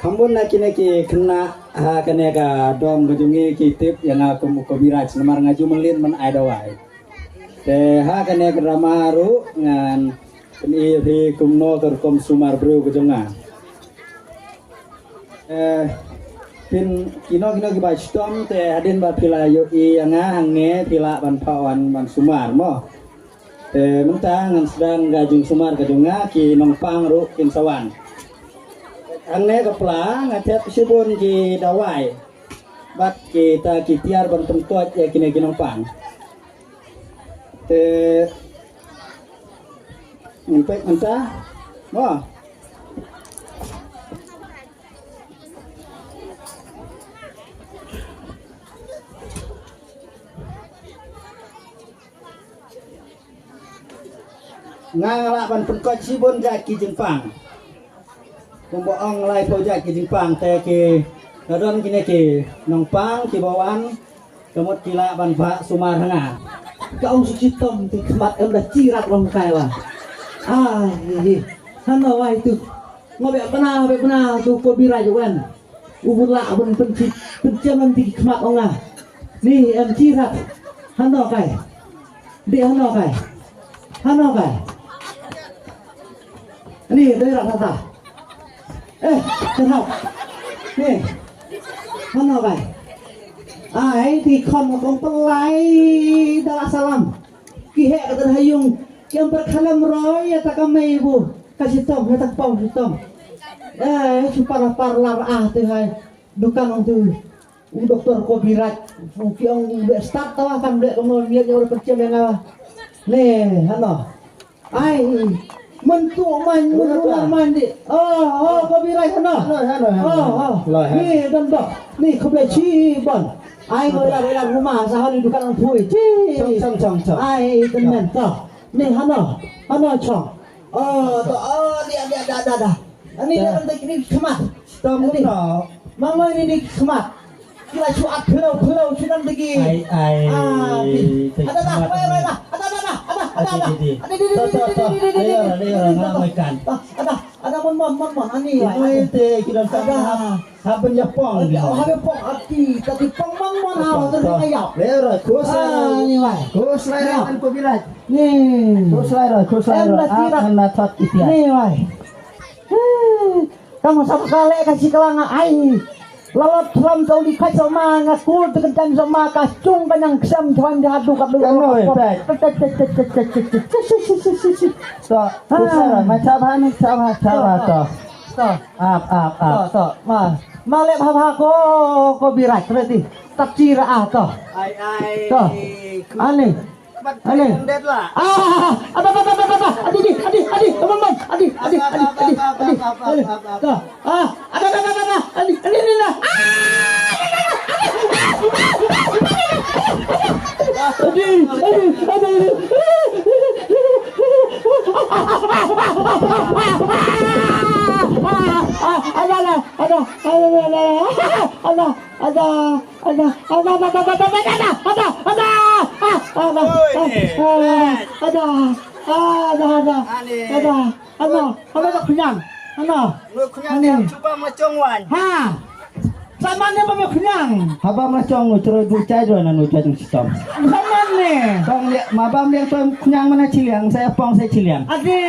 Kampun nak kini kena kena ka dom kejungi kitip yang aku muka biraj nomor ngaju melin men aidawai. Te kena drama haru ngan ini di kumno terkom sumar bro kejunga. Pin kino kibaj tom te hadin ba pila yo i yang hange pila ban pawan ban sumar mo. Te mentang ngan sedang gajung sumar kejunga ki nongpang ru kin sawan. Ang ne kapla ngatet sibun ki dawai bat kita kitiar ban tempat ya kini pang te ngempet mentah mo ngalak ban tempat sibun ja ki jempang Pembohong lai projek ke Jepang te ke gadon kini ke nongpang ke bawan kemut kila ban pak sumar hanga kau suci tom ti kemat em dah cirat long kai lah hana wai tu ngobe benar tu ko birai juan ubula bun penciaman ti kemat onga ni em cirat hana kai dia hana kai ni dari rata Thật học nè mana vậy ai thì không có pelai dalam salam kihe kata hayung yang berkalam roy ya tak kami ibu kasih tom ya tak pau tom supaya parlar tu hai dukan tu doktor kobirat yang start tahu kan dia kemudian dia orang percaya yang nih halo ai mentu main di kau birai sana ni dan dok ni kau boleh cibon ai boleh rumah sahari dukan orang pui cong ai teman toh ni hano cong dia dah ini dalam ini kemat ini mama ini kemat kila cuat pulau sudah pergi ada mon ani te kita haben Jepang ati tapi pang mon ha terus ayap lera kos lai kan ko birat ni kos lai akan natat itian ni wai kamu sama kali kasih kelanga ai Lalat ram kau dikat sama ngakul tekan sama kacung kanyang kesam tuan jadu kat lu. So, kusara macam mana sama to. So, so, malek bapa ko birat berarti tak cira to. Ai. To. Ani. Apa. Adi, teman-teman. Adi. To. Adi. Coba macam wan. Sama ni apa kenyang? Haba macam terus bucai dua nanu jatuh sistem. Sama ni. Bang lihat, mabam lihat tu kenyang mana ciliang? Saya pang saya ciliang. Adi.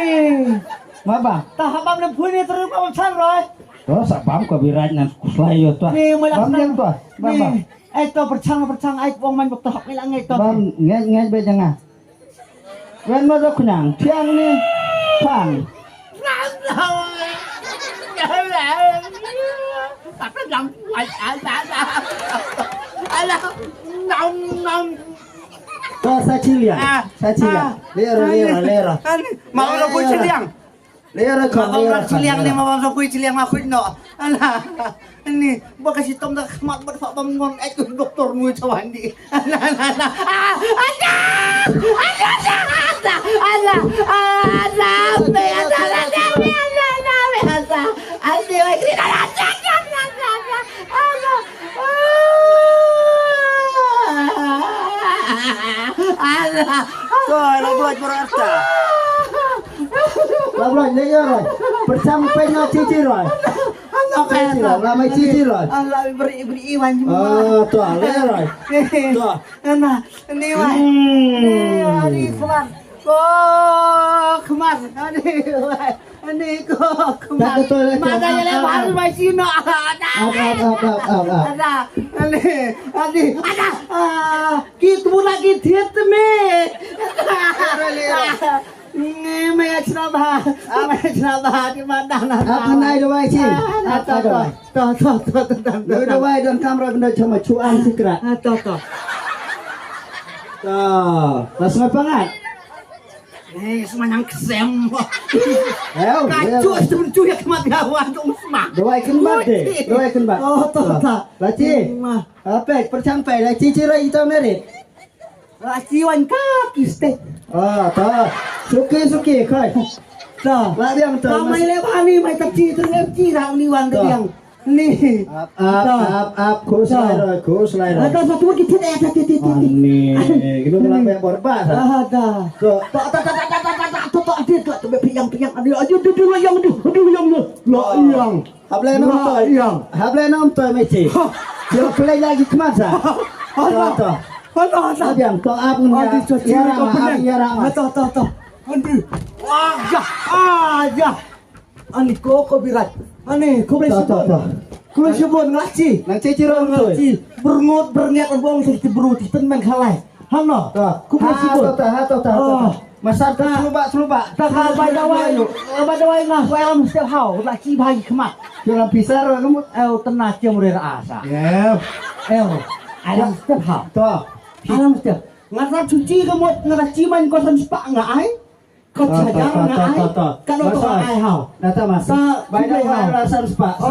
Maba. Tak habam ni pun ni terus apa macam roy? Oh, sabam kau birat nan kuslayo tu. Ni malah bam tu. Bam. Itu percang ai wong main bok tahap hilang itu. Bam ngai be jangan. Wen mana kenyang? Tiang ni pang. Tapi yang ada nong. Kau saya ciliang. Lera. Mau lo kui ciliang. Lera kau. Mau ciliang ni mau lo kui ciliang aku no. Alah. Ini buat kasih tom dah kemat buat pak bangun. Itu doktor mu cawan di. Labuan berarti. Labuan dia roy. Bersampai nyaci roy. nó cái là mày chi rồi là beri iwan cuma tuh le rồi tuh nah ini wah ini kemar kemar ini kemar makanya lebar masih no ada gitu lagi diet me mày chna ba di mana apa naik doai sih apa doai doai dan kamera benda cuma cuan segera tuh langsung banget semuanya kesem ayo kacau sebencu ya kematian dong semua doai kembat deh doai kembat laci apa percampai laci cirai itu merit laci wan kaki steak tuh suki kai tuh lah dia betul mai lebani mai tepci terus cirang ni wan dia nih up kus lai rồi ada satu lagi tidak nih gitu sampai borbas ada tuh piang ada aja dulu yang hable nom toy meci dia play lagi kemana tuh Adiam, to abun ya rama. Tuh. Aja. Ani kok birat. Ani kok bersebut. Kau sebut ngelaci. Nang ciciro ngelaci. Berniat buang sedikit beruti teman kalai. Hano. Kau bersebut. Tuh. Masar selubak. Tak badawai ngah. Alam setiap hau. Ngelaci bagi kemat. Jangan pisar kamu. Tenang dia mulai rasa. Alam setiap hau. Tuh. Alam setiap. Ngarap cuci kamu ngelaci main kosan sepak nggak ai? Kau saja nggak ai? Kalau tu ai hau. Nata masa. Baik rasa sepak.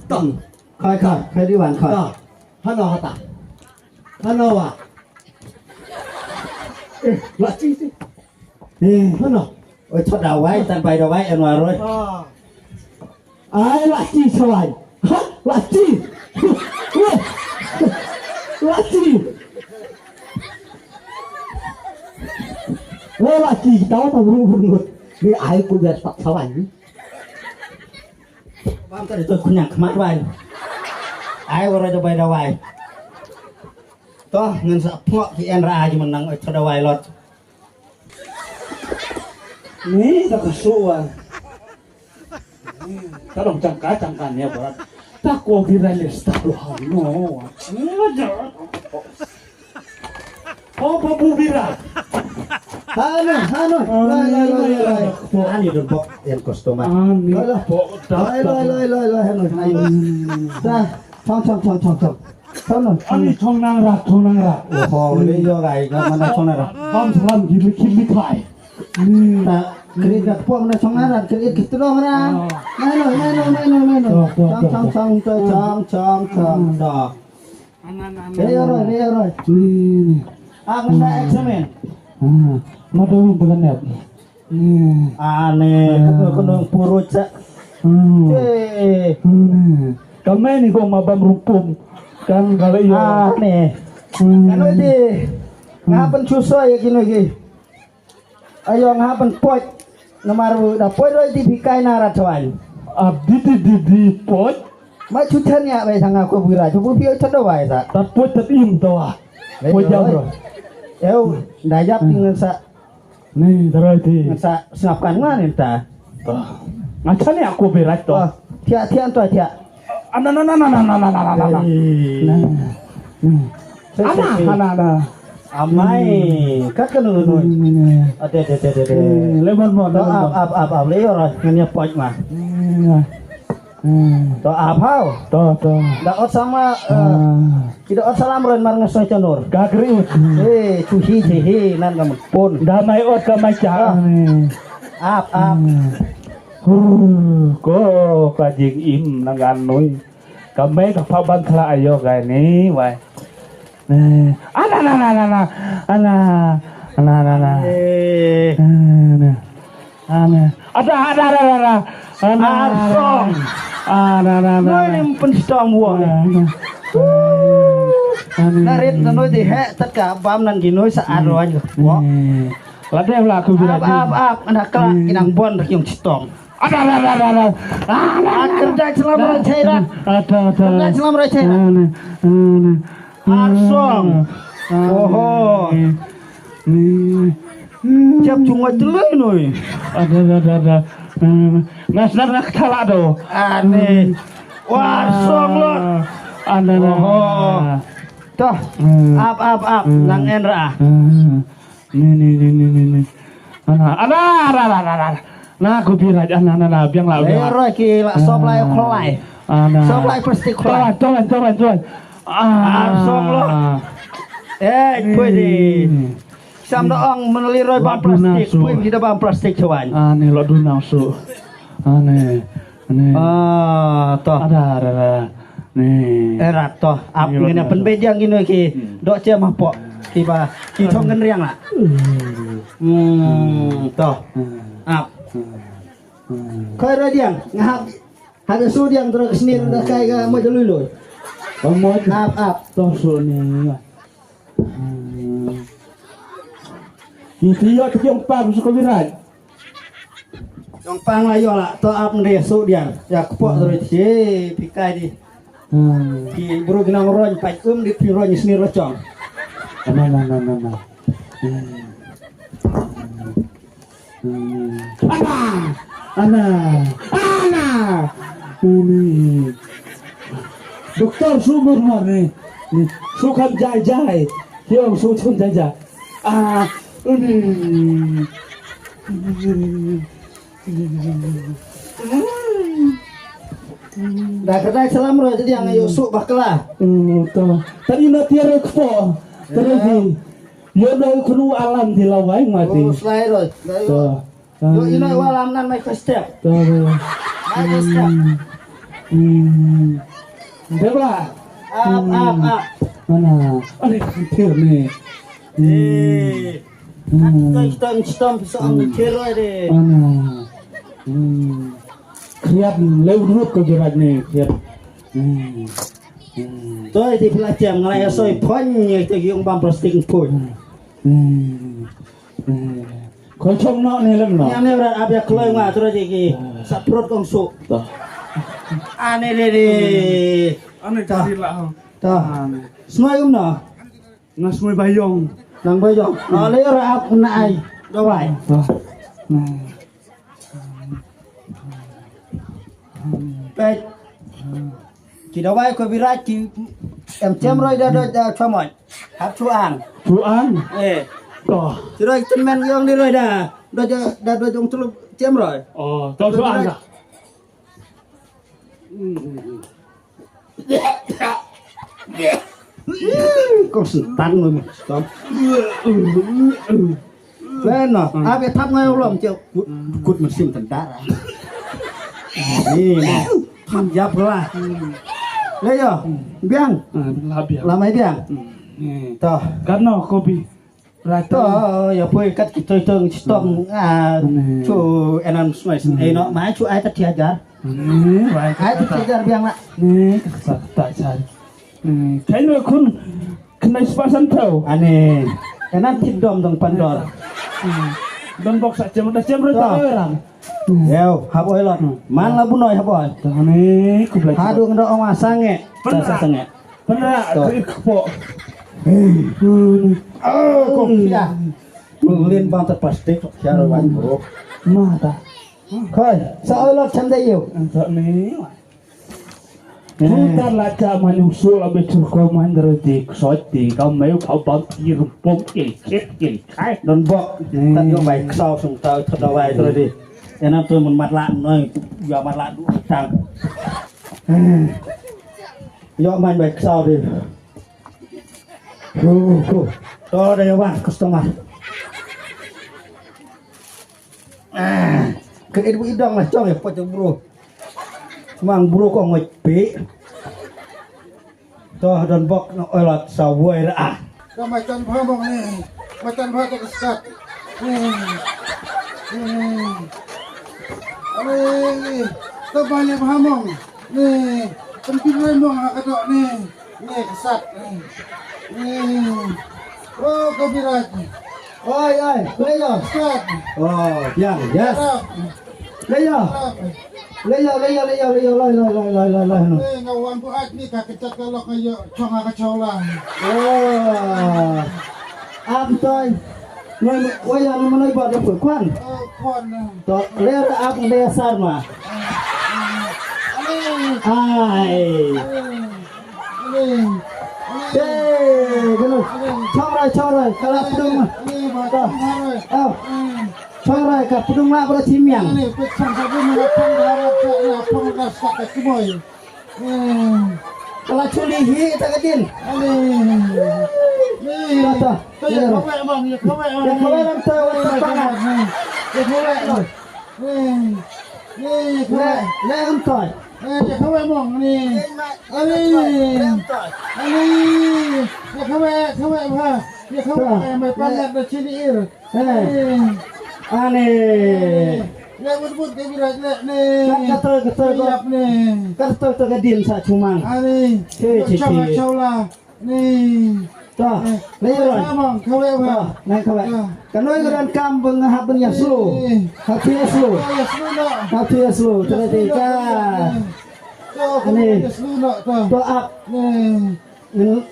Tong. Kai diwan kai. Hano kata. Hano wa. Laci sih. Hano. Ôi thoát đầu quái, tan bay đầu quái em ngoài rồi. Ai laci selain. Laci. Laci. Laci tahu tak berurut. Ni ai pun biar tak selain. Bang tadi tu kunyak kemat quái. Ai orang tu bay đầu quái. Toh ngan sapok ki en ra je menang oi thoát đầu quái lot. Ni tak kesuan. Kalau cangkan ya berat. Tak kau kira lesta Tuhan no. Apa bubira? Hano. Lai. Ani dun bok yang kostum. Lah bok. Lai hano. Dah, chong. Ani chong nang rak. Oh, ni yo gai ka mana chong nang rak. Bam salam kimi kai. Ta kredit po mana chong nang rak kredit gitu lo mana. Maino. Chong. Dah. Rey. Ngenda eksamen. Madung beganet. Aneh, kunung purut cak. Kami ni kau mabam rumpum. Kan kalau iya. Aneh. Kalau di ngapen susah ya gini lagi. Ayo ngapen pot. Namaru dah pot lo di bikai narat soal. Abdi di pot. Mak cucan ya bayi sang aku bira. Cuba piau cendol bayi tak. Tak pot tak im tawa. Pot jauh bro. Yo, dayap dengan sa. Nih terus di. Dengan sa senapkan mana entah. Macam ni aku berat tu. Tiak tu tiak. Ana. Amai, kat kan nu. Ada. Lebar mo. Up. Lebar nganya pot mah. To apau? To. Daot sama tidak ot salam ren mar ngesoy cenur. Gagriut. Cuhi nan kamu pun. Damai ot damai cah. Up. Ko kajing im nanganoi. Kami kapaban kala ayo gay ni wai. Ana. Ada. Noi penstong buang. Narit noi di hek tất cả bám nan gi noi saat rồi. Ladem lah aku bilang. Up. Anak kelak inang bon dak yang stong. Ada. Kerja selama cairan. Ada. Kerja selama cairan. Arsong. Oh. Siap cuma celai noi. Ada. Nak kalah do. Aneh. Warsong lo. Ada. Toh. Up. Nang enra. Ini. Ada. Nah, aku bilang anak biang lah. Lero ki la sop lai kolai. Sop lai plastik kolai. Tuan. Arsong lo. Kuy di. Sam doang meneliroi bang plastik. Kuy kita bang plastik cuan. Aneh lo dunau su. Aneh. Toh. Ada. Nih. Erat toh. Ap ngene penbejang gini ki. Dok cia mapok. Tiba ki thong riang lah. Toh. Ap. Kau ada diang ngahap ada su diang terus kesini udah kayak mau jelulu. Kamu Ap. toh su ni. Itu ya yang pang suka viral. Yang pang lah yo lah toh ap ndeh su diang. Ya kepok terus pikai di. Ki buru ginang ron pai di piron sini rocong. Nah. Ana. Ini. Dokter sumber mana? Suka jai. Yang suka jai. Ini. Dah kedai selam roh jadi yang Yusuf baklah. Tuh. Tadi nak tiara kepo. Tadi. Yo dah kunu alam di lawai mati. Selai roh. Tuh. Yo ina walam nan mai step. Tuh. Mai step. Debla. Up. Mana? Ada kecil ni. Kita bisa ambil kira deh. Mana? Kriat lewat ke gerak ni. Kriat. Tôi thì pelajar ngalai soi ponnya itu yang bang plastik pun. Kau cong nak ni lem nak. Yang ni berat abia keluar mah terus lagi saprot kong su. Aneh deh. Aneh cari lah. Toh. Semua no. Nas mai bayong. Nang bayong. Oleh orang aku naik. Dawai. Baik. Kita dawai ko virat ki em chem rồi đã cho mọi. Hấp chuang. Chuang. Toh. Rồi chân men yong đi rồi đã trong tu chem rồi. Toh chuang dah. Con tan rồi mà. Stop. Lên nó, biết thắp ngay lòng chưa? Cút mà sim thần đá. Ini tham gia pula. Lấy yo, biang. Làm mấy biang? Toh. Karena kopi. Toh, ya pui kat kita teng stom chu enam semai. No, mai chu ai tak diajar. Ai tak diajar biang lah. Ni tak cari. Kayaknya kun kena sepasan tahu. Aneh. Enak tidom dong pandor. Dan box saja mudah jam berapa orang. Yo, hap oi lot. Man la bu noy hap oi. Tane ku belajar. Hadu ngdo ong sange. Sange. Benar, kepok. Kok ya. Lin bang ter plastik cara wan bro. Mata. Khoi, sao oi lot cham dai yo. Tak ni. Kita laca manusul abe curko mandroti soti kau meu kau baki rumpung kiri kai Don bok. Tak yo bai sao sung tao thật đâu bai rồi đi. Em tôi một mặt lạ nói giờ mặt lạ đủ sang. Yo man bai sao đi. Đó đây bạn customer. Cái ibu idang lah cong ya poto bro. Mang bro kok ngopi. Toh don bok no olat sawai ra. Macam pamong ni, macam bata kesat. Ani, tabanya pamong ni, tempilai mong akadok ni kesat. Oh kabirat. Oi, boleh lo. Kesat. Oh, biang, yes. Leyo. Leyo no. Ngawan bu ak ni ka kecat kalau kayo conga kacola. Oh. Am toy. Noi waya no manoi ba de kwan. Kon. To le am le sarma. Ai. Gelo. Chora kala pudung. Chora ka pudung ma bro chimiang. Ini pesan sabu mengapang darat ya pengras sak kemoy. Kala chuli hi ta kadin. Kata. Ya kowe bang, ya kowe. Ya kowe lam ta wa pangat. Ya kowe. Le am toy. Ya kowe bang ni. Ani. Ya kowe ha. Ya kowe mai pangat da sini ir. Ane. Le but ke birak le ni. Kata Siap ni. Kata to kadin sa chumang. Ani. Coba ni. Toh, leyo. Bang, kowe ha. Nang kawe. Kanoi geran kampung haben ya slow. Hati ya slow. Ya sudah. Hati ya slow. Terus ka. Ini sudah tu. To up. Ni.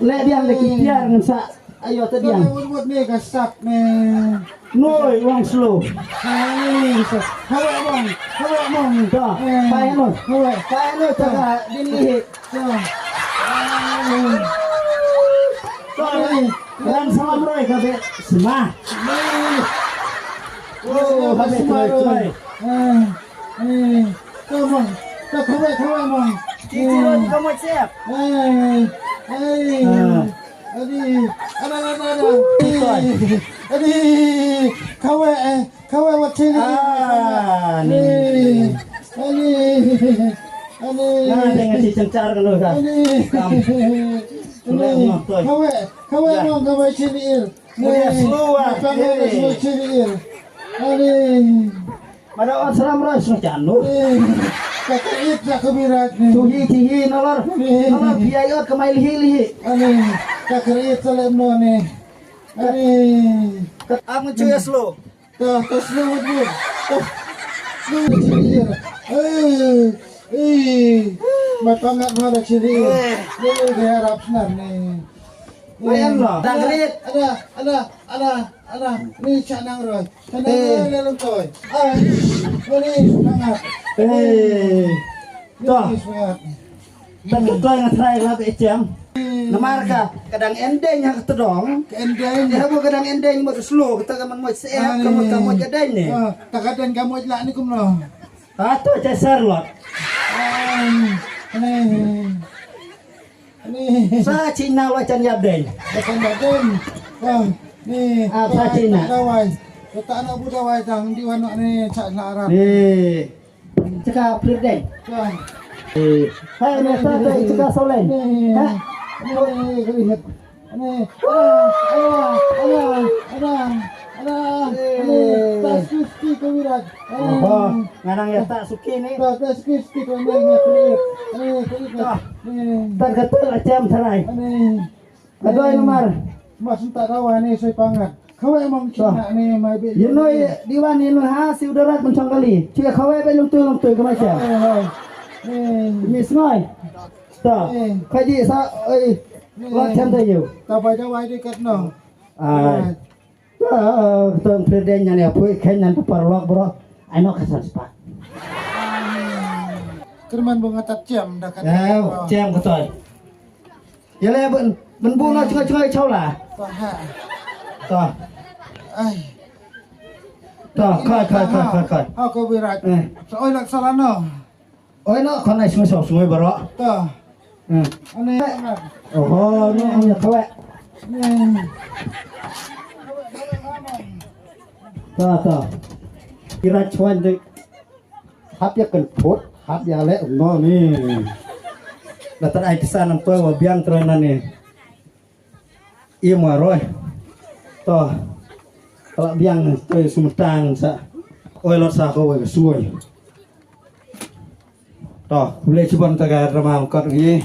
Le diang de kipiar ngan sa ayo te diang. Buat ni kasak ni. Noi wang slow. Ni. Kowe bang. Toh, pai no. Kowe. Pai no jaga dini. Dan salam roy kabe semah. Oh, kabe coy. Bang. Kowe bang. Ciciron kamu siap. Kowe wat sini. Nah, dengan si cencar kan kan. Kowe sini. Pada orang salam roy semua canu. Kakait sa kabirat ni. Tuhi nalor biayot kemail hili. Kakait sa lemno ni. Aku cuy slow. Slow mo. Mapangat mo na sini. Ni harap na ni. Ayan lo. Dagrit. Ada. Ni canang roy. Canang lelong toy. Ni sangat. Toh. Tentu yang try lah jam. Namar ka kadang ending yang ketedong. Ending. Ya bu kadang ending mau slow kita kaman mau sehat kamu kadang ni. Takadan kamu lah ni kumno. Atu cesar lot. Ni. Sa Cina wacan yabden. Akan badan. Ni. Sa Cina. Dawai. Tak nak budawai tang di wana ni cak nak Arab. Ni. Cakap presiden. Hai ni tata cakap solen. Ha? Ni. Tas kusti kewirat. Oh, ngarang ya tak suki ni. Tas kusti kewirat. Tak ketul jam sarai. Aduh nomor. Mas tak rawa ni saya pangat. Kau emang Cina ni mai be. You know diwan ni hasil darat mencang kali. Cik kau be long tu ke macam. Miss Noi. Tak. Kaji sa lot jam tu you. Tak pada wai dekat no. Tuan presiden yang apa kenyan tu parlok bro. Aino kasar sepat. Kerman bunga tak jam dah kata. Jam betul. Ya le ben bu no cungai chau lah. Toh. Ai. Toh, kai. How kau berat? Soal nak salah no. Oi no kon ai semua bro. Toh. Ane. Oh, no hanya kawe. Toh. Kira cuan dek. Hap ya kan pot, hap ya le no ni. Datar ai kesan am toy wa biang tronan ni. Iya mo roy. Toh. Kalau biang toy sumetang sa. Oi lot sa ko wa suoi. Toh, boleh cuban taga ramal kot ni.